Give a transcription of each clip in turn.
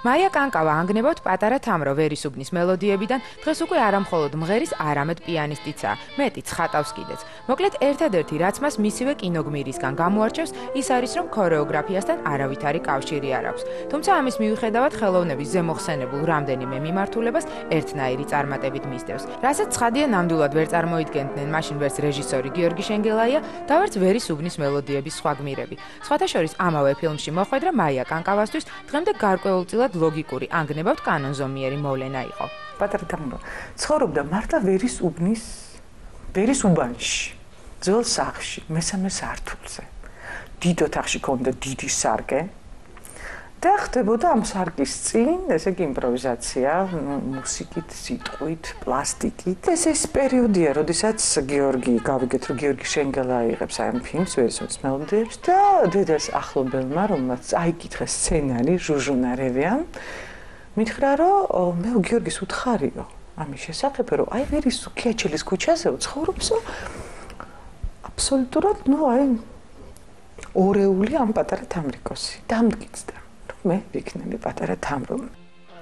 მაია კანკავა ანგნებავთ პატარა თამრო ვერისუბნის მელოდიებიდან დღეს უკვე არამხოლოდ მღერის, არამედ პიანისტიცაა, მეტიც ხატავს კიდეც. მოკლედ ერთადერთი რაც მას მისივე კინოგმირისგან გამოარჩევს, ის არის რომ ქორეოგრაფიასთან არავითარი კავშირი არ აქვს. თუმცა ამის მიუხედავად ხელოვნების ზემოხსენებულ რამდენიმე მიმართულებას ერთნაირი წარმატებით მისდევს. რასაც ცხადია ნამდვილად ვერ წარმოიდგენდნენ მაშინ ვერც რეჟისორი გიორგი შენგელაია და ვერც ვერისუბნის მელოდიების სხვა გმირები. სხვათა შორის ამავე ფილმში მოხვედრა მაია კანკავასთვის დღემდე გარკვეულწილად ლოგიკური ანგნებავთ კანონზომიერი მოვლენა იყო. პატარა თამრო ცხოვრობდა მართლა ვერის უბანში, ძველ სახლში, მესამე სართულზე. დიდ ოთახში ჰქონდა დიდი სარკე და ხდებოდა ამ სარკის წინ, ესე იგი იმპროვიზაცია, მუსიკით, სიტყვით, პლასტიკით. ეს პერიოდია, როდესაც გავიგეთ, რომ გიორგი შენგელაია იღებს ამ ფილმს, ვერისუბნის მელოდიებს და დედას ახლობელმა, რომელსაც აიკითხა სცენარი, ჟუჟუნა რევიან, მითხრა, რომ მე გიორგის უთხარიო ამის შესახებ, რომ აი ქიაჩელის ქუჩაზე ცხოვრობს აბსოლუტურად, ორეული ამ პატარა თამრიკოსი. დამტკიცდა, რომ მე ვიქნები პატარა თამრო.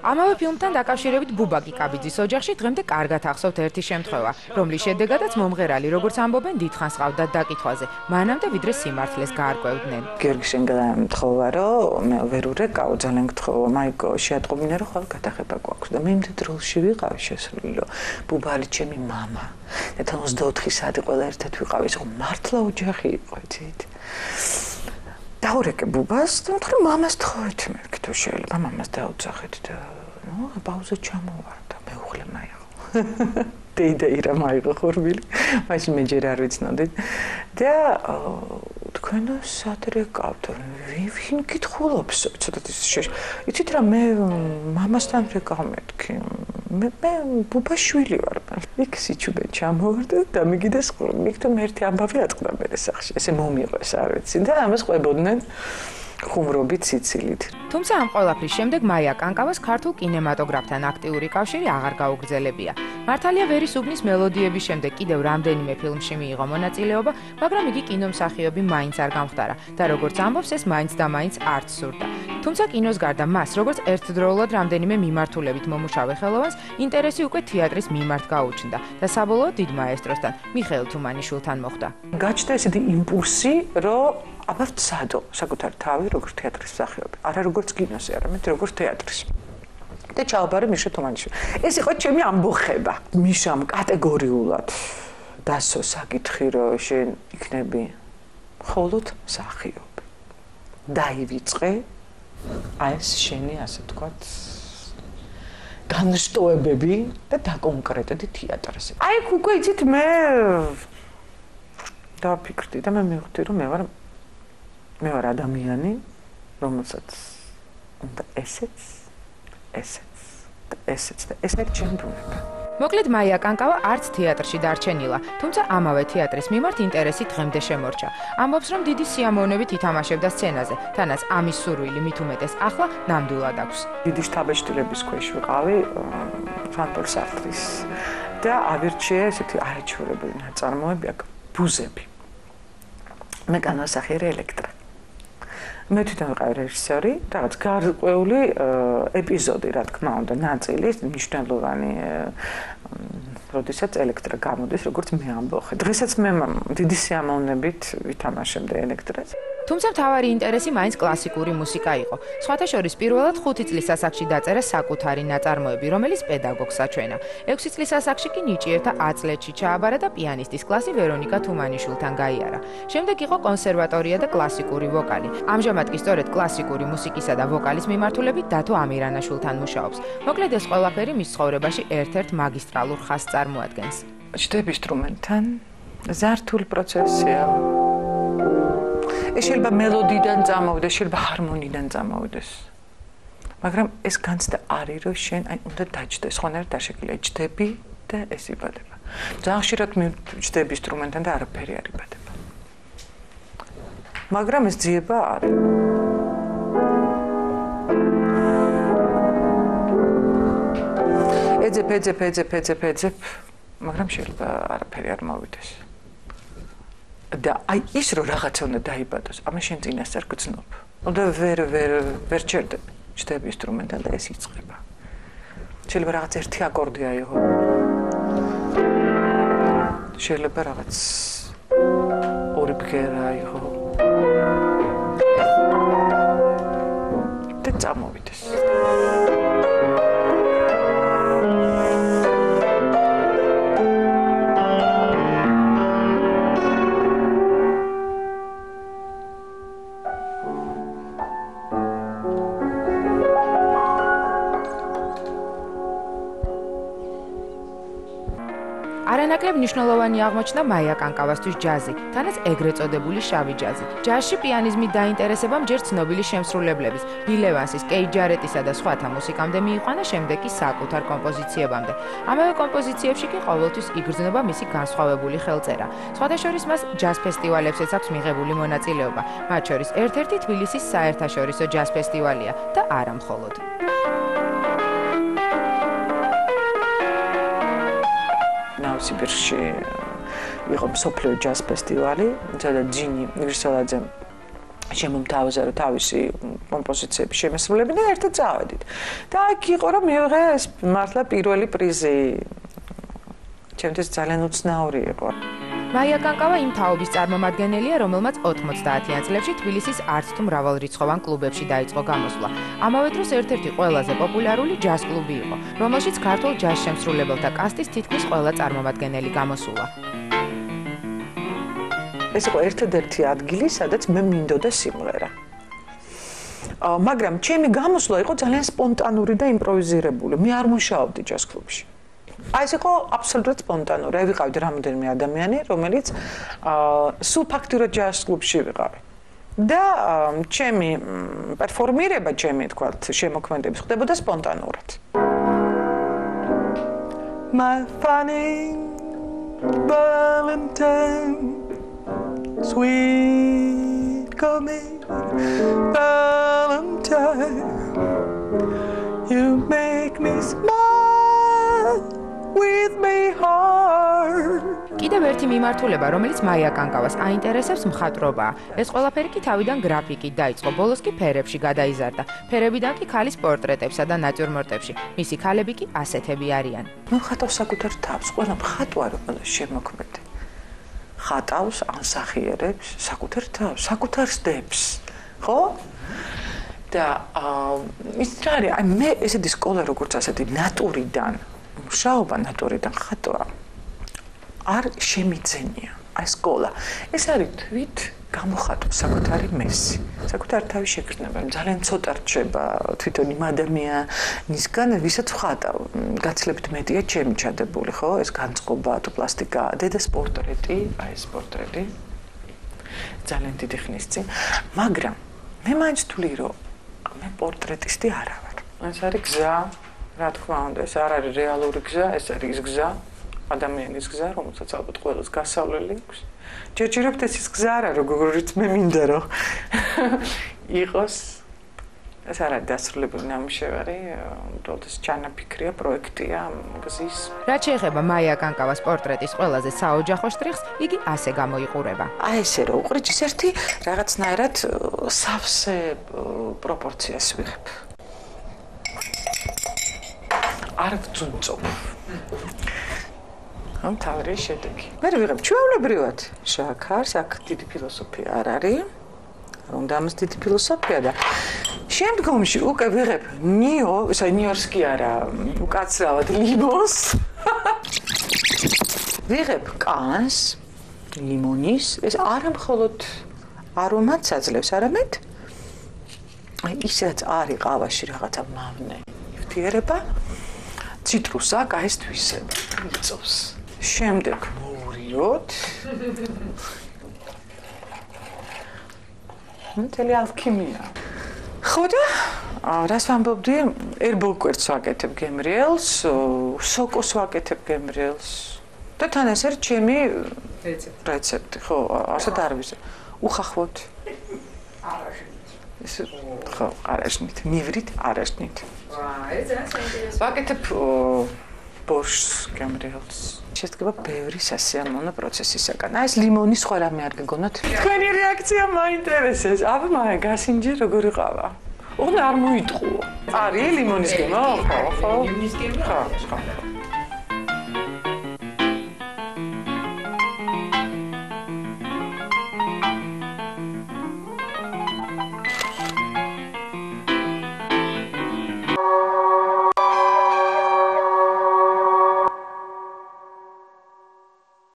ამავე ფილმთან დაკავშირებით ბუბაკი კაბიძის ოჯახში დღემდე კარგად ახსოვთ ერთი შემთხვევა, რომლის შედეგადაც მომღერალი, როგორც ამბობენ, დიდხანს ყავდა დაკითხვაზე, მანამდე ვიდრე სიმართლეს გაარკვევდნენ. გიორგი შენგელაიამ თხოვა, რომ მე ვერ ურეკავ, ძალიან გთხოვა, მაიკო, შეატყობინა, რომ ხვალ გადაღება გვაქვს და მე იმ დროში ვიყავი შესრულილი, რომ ბუბა არის ჩემი მამა. და 24 საათი ყველა ერთად ვიყავით, რომ მართლა ოჯახი იყო, იცით? დაურეკე ბუბას და ვთქვი, მამას თხოვეთ მე, თუ შეიძლება მამას დაუძახეთ და პაუზა ჩამოვარ და მეუღლე მაიღო. დეიდა ირა მაიღო ხორბილი. მაშინ მე ჯერ არ ვიცნობდი. და თქვენო სად რეკავთ? ვინ კითხულობს? ცოტათი იცით რა, მე მამასთან რეკავ მეთქი. მე ბუბა შვილი ვარ. იქ სიჩუბე ჩამოვარ და დამიგიდეს ხორბი. იქ თომ ერთი ამბავი აწყდა მე სახში. ესე მომიყვეს, არ ვიცი და ამას ყვებოდნენ ხუმრობით სიცილით. თუმცა ამ ყველაფრის შემდეგ მაია კანკავას ქართულ კინემატოგრაფთან აქტიური კავშირი აღარ გაუგრძელებია. მართალია ვერისუბნის მელოდიების შემდეგ კიდევ რამდენიმე ფილმში მიიღო მონაწილეობა, მაგრამ იგი კინომსახიობი მაინც არ გამხდარა და როგორც ამბობს, ეს მაინც და მაინც არც სურდა. თუმცა კინოს გარდა მას, როგორც ერთდროულად რამდენიმე მიმართულებით მომუშავე ხელოვანს, ინტერესი უკვე თეატრის მიმართ გაუჩნდა და საბოლოოდ დიდ მაესტროსთან, მიხეილ თუმანიშვილთან მოხვდა. გაჩნდა ესეთი იმპულსი, რომ აბა ვცადო საკუთარი თავი როგორც თეატრის მსახიობი, არა როგორც კინოზე, არამედ როგორც თეატრის. და ჩავაბარე მიშა თუმანიშვილი. ეს იყო ჩემი ამბოხება. მიშამ კატეგორიულად დასო საკითხი, რომ შენ იქნები მხოლოდ მსახიობი. დაივიწყე აი ეს შენი, ასე ვთქვათ, განშტოებები და დაკონკრეტდი თეატრზე. აი უკვე იცით მე დავფიქრდი და მე მივხვდი, რომ მე ვარ ადამიანი, რომელსაც უნდა ესეც და ეს არის ჩემი ბუნება. მოკლედ მაია კანკავა არც თეატრში დარჩენილა, თუმცა ამავე თეატრის მიმართ ინტერესი დღემდე შემორჩა. ამბობს, რომ დიდი სიამოვნებით ითამაშებდა სცენაზე, თანაც ამის სურვილი მით უმეტეს ახლა ნამდვილად აქვს. დიდი შთაბეჭდილების ქვეშ ვიყავი ჟან-პოლ სარტრის და ავირჩიე ესეთი არაჩვეულებრივი ნაწარმოები, ბუზები. მე განვასახიერე ელექტრა. მე თვითონ ვიყავი რეჟისორი, რაღაც გარკვეული ეპიზოდი, რა თქმა უნდა, ნაწილი, მნიშვნელოვანი, როდესაც ელექტრა გამოდის, როგორც მე ამბოხე. დღესაც მე დიდი სიამოვნებით ვითამაშებდი ელექტრას. თუმცა მთავარი ინტერესი მაინც კლასიკური მუსიკა იყო. სხვათა შორის პირველად 5 წლის ასაკში დაწერა საკუთარი ნაწარმოები, რომელიც პედაგოგს აჩვენა. 6 წლის ასაკში კი ნიჭიერთა 10 წლებში ჩააბარა და პიანისტის კლასი ვერონიკა თუმანიშვილთან გაიარა. შემდეგ იყო კონსერვატორია და კლასიკური ვოკალი. ამჟამად კი სწორედ კლასიკური მუსიკისა და ვოკალის მიმართულებით დათო ამირანაშვილთან მუშაობს. მოკლედ ეს ყველაფერი მის ცხოვრებაში ერთ-ერთ მაგისტრალურ ხაზს წარმოადგენს. ჩდები ინსტრუმენტთან, ზართული პროცესია. ეს შეიძლება მელოდიიდან წამოვიდეს, შეიძლება ჰარმონიიდან წამოვიდეს. მაგრამ ეს განცდა არის, რომ შენ უნდა დაჯდეს, ხონერად დაშეკილი ჯდები და ეს იბადება. ძალიან ხშირად ჯდები ინსტრუმენტთან და არაფერი არ იბადება. მაგრამ ეს ძიება არის. ეძებ, მაგრამ შეიძლება არაფერი არ მოვიდეს. და აი ის რომ რაღაცა უნდა დაიბადოს, ამას შენ წინასწარ გრძნობ. უნდა ვერ ჩერდები. ჩდები ინსტრუმენტთან და ეს იწყება. შეიძლება რაღაც ერთი აკორდი აიღო. შეიძლება რაღაც ორი ბგერა აიღო. და წამოვიდეს. არანაკლებ მნიშვნელოვანი აღმოჩნდა მაია კანკავასთვის ჯაზი, თანაც ეგრეთ წოდებული შავი ჯაზი. ჯაზში პიანიზმით დაინტერესებამ ჯერ ცნობილი შემსრულებლების, ბილ ევანსის, კეი ჯარეტისა და სხვათა მუსიკამდე მიიყვანა, შემდეგ კი საკუთარ კომპოზიციებამდე. ამავე კომპოზიციებში კი ყოველთვის იგრძნობა მისი განსხვავებული ხელწერა. სხვადასხვა მას ჯაზ ფესტივალებსაც აქვს მიღებული მონაწილეობა, მათ შორის ერთ-ერთი თბილისის საერთაშორისო ჯაზ ფესტივალია და არა მხოლოდ. სიბირში იყო მსოფლიო ჯაზ ფესტივალი, სადაც ჯინი ირსელაძემ შემომთავაზა, რომ თავისი კომპოზიციები შემესრულებინა, ერთად წავედით. და აქ იყო, რომ მივიღე ეს მართლა პირველი პრიზი. ჩემთვის ძალიან უცნაური იყო. მაია კანკავა იმ თაობის წარმომადგენელია, რომელმაც 90-იან წლებში თბილისის არც თუ მრავალრიცხოვან კლუბებში დაიწყო გამოსვლა. ამავე დროს ერთ-ერთი ყველაზე პოპულარული ჯაზ კლუბი იყო, რომელშიც ქართულ ჯაზ შემსრულებელთა კასტის თითქმის ყველა წარმომადგენელი გამოსულა. ეს იყო ერთადერთი ადგილი, სადაც მე მინდოდა სიმღერა. მაგრამ ჩემი გამოსვლა იყო ძალიან სპონტანური და იმპროვიზირებული. მე არ მუშაობდი ჯაზ კლუბში. ეს იყო აბსოლუტურად სპონტანური. ვიყავდი რამოდენიმე ადამიანი, რომელიც სულ ფაქტურად ჯაზ კლუბში ვიყავი. და ჩემი პერფორმირება, ჩემი თქვათ, შემოქმედები ხდებოდა სპონტანურად. My funny Valentine, sweet coming Valentine, you make me smile with my heart. კიდევ ერთი მიმართულება, რომელიც მაია კანკავას აინტერესებს, მხატვრობაა. ეს ყველაფერი კი თავიდან გრაფიკით დაიწყო, ბოლოს კი ფერებში გადაიზარდა. ფერებიდან კი ქალის პორტრეტებსა და ნატიურმორტებში. მისი ქალები კი ასეთები არიან. მე ხატავს საკუთარ თავს, ყველა მხატვარი, ყველა შემოქმედი. ხატავს, ანსახიერებს საკუთარ თავს, საკუთარ სდებს, ხო? და ის რა არის? აი მე ესეთი სკოლა როგორც ასეთი ნატურიდან, მუშაობა ნატურიდან ხატვა არ შემიძენია. აი სკოლა. ეს არის თვით გამოხატვა საკუთარი მესი, საკუთარი თავის შეგრძნება. ძალიან ცოტა რჩება თვითონ იმ ადამიანისგან, ვისაც ვხატავ. გაცილებით მეტია ჩემი ჩადებული, ხო? ეს განწყობა თუ პლასტიკა, დედას პორტრეტი, აი ეს პორტრეტი. ძალიან დიდი ხნის წინ, მაგრამ მე მაინც ვთვლი, რომ მე პორტრეტისტი არა ვარ. ეს არის გზა, რა თქმა უნდა, ეს არ არის რეალური გზა, ეს არის ის გზა, ადამიანის გზა, რომელსაც ალბათ ყველას გასავლელი აქვს. ჯერჯერობით ეს გზა არა, როგორიც მე მინდა რომ იყოს. ეს არ არის დასრულებული ნამუშევარი, უბრალოდ ეს ჩანაფიქრია, პროექტია გზის. რაც შეეხება მაია კანკავას პორტრეტის ყველაზე საოჯახო შტრიხს, იგი ასე გამოიყურება. აი ესე რომ უყურე, ის ერთი რაღაცნაირად სავსე პროპორციას ვიღებ. არ ვძუნწობ. ამ თავი შედეგი. მე ვიღებ ჩვეულებრივად შაქარს, აქ დიდი ფილოსოფია არ არის. უნდა ამას დიდი ფილოსოფია და შემდგომში უკვე ვიღებ ნიორსკი არა, უკაცრავად ლიმონს. ვიღებ კანს, ლიმონის, ეს არა მხოლოდ არომატს აძლევს, არამედ ისაც არის ყავაში რაღაცა მავნე. იფთიერება ციტრუსს აქ ეს თვისება იწოვს. შემდეგ მოვრიოთ. მთელი ალქიმია. ხო და რას ვამბობდი? ერბოლკვერტს ვაკეთებ გემრიელს, სოკოს ვაკეთებ გემრიელს. და თან ეს არის ჩემი რეცეპტი. ხო, ასეთ არ ვიცი. უხახვოთ. ეს ხო, არაშნით, მივრით არაშნით. ეს ძალიან საინტერესოა. ვაკეთებ ბორშს გემრიელს. შედგება ბევრი სასიამოვნო პროცესისაგან. აი ეს ლიმონის სხვა რამე არ გეგონათ? თქვენი რეაქცია მაინტერესებს. აბა მაია გასინჯი როგორ იყავა? ოღონდ არ მოიტყუო. არის ლიმონის გემო? ხო. ლიმონის გემო? ხო.